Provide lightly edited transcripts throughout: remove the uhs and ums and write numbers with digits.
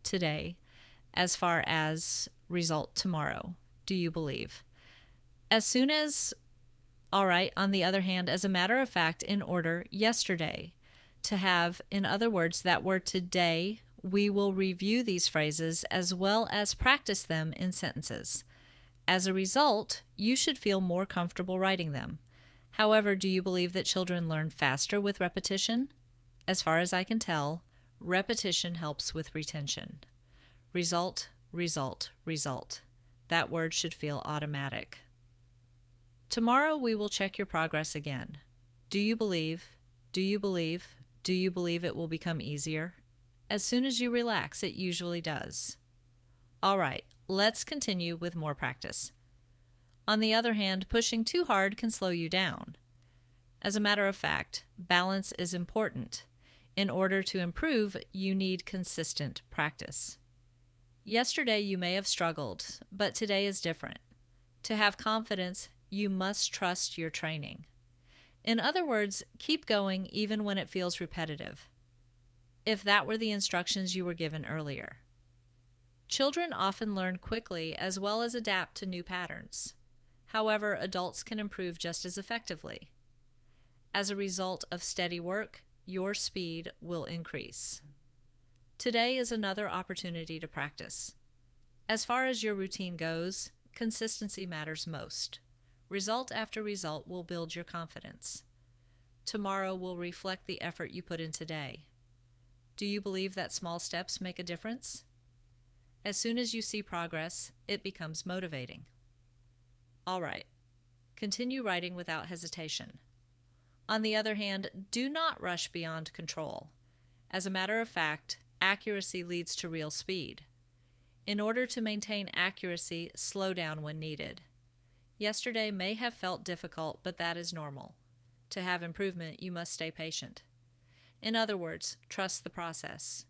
today as far as result tomorrow? Do you believe? As soon as, all right, on the other hand, as a matter of fact, in order, yesterday. To have, in other words, that word today, we will review these phrases as well as practice them in sentences. As a result, you should feel more comfortable writing them. However, do you believe that children learn faster with repetition? As far as I can tell, repetition helps with retention. Result, result, result. That word should feel automatic. Tomorrow we will check your progress again. Do you believe? Do you believe? Do you believe it will become easier? As soon as you relax, it usually does. All right, let's continue with more practice. On the other hand, pushing too hard can slow you down. As a matter of fact, balance is important. In order to improve, you need consistent practice. Yesterday you may have struggled, but today is different. To have confidence, you must trust your training. In other words, keep going even when it feels repetitive. If that were the instructions you were given earlier. Children often learn quickly as well as adapt to new patterns. However, adults can improve just as effectively. As a result of steady work, your speed will increase. Today is another opportunity to practice. As far as your routine goes, consistency matters most. Result after result will build your confidence. Tomorrow will reflect the effort you put in today. Do you believe that small steps make a difference? As soon as you see progress, it becomes motivating. All right, continue writing without hesitation. On the other hand, do not rush beyond control. As a matter of fact, accuracy leads to real speed. In order to maintain accuracy, slow down when needed. Yesterday may have felt difficult, but that is normal. To have improvement, you must stay patient. In other words, trust the process.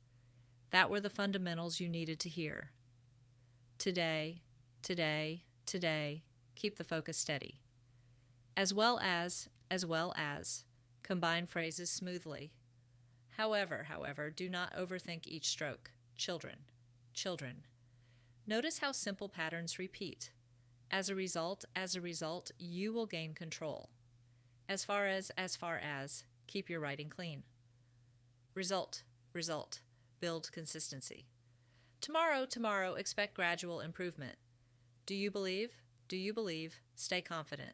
That were the fundamentals you needed to hear. Today, today, today, keep the focus steady. As well as, combine phrases smoothly. However, do not overthink each stroke. Children. Notice how simple patterns repeat. As a result, you will gain control. As far as, keep your writing clean. Result, build consistency. Tomorrow, expect gradual improvement. Do you believe? Stay confident.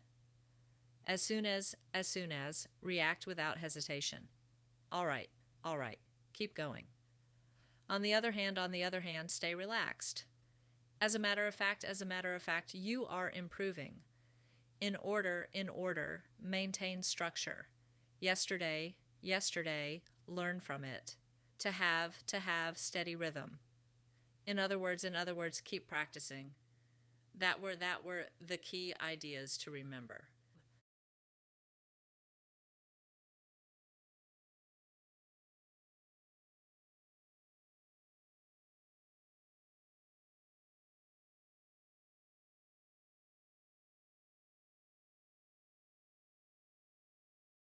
As soon as, react without hesitation. All right, keep going. On the other hand, stay relaxed. As a matter of fact, you are improving. In order, maintain structure. Yesterday, learn from it. To have, steady rhythm. In other words, keep practicing. That were the key ideas to remember.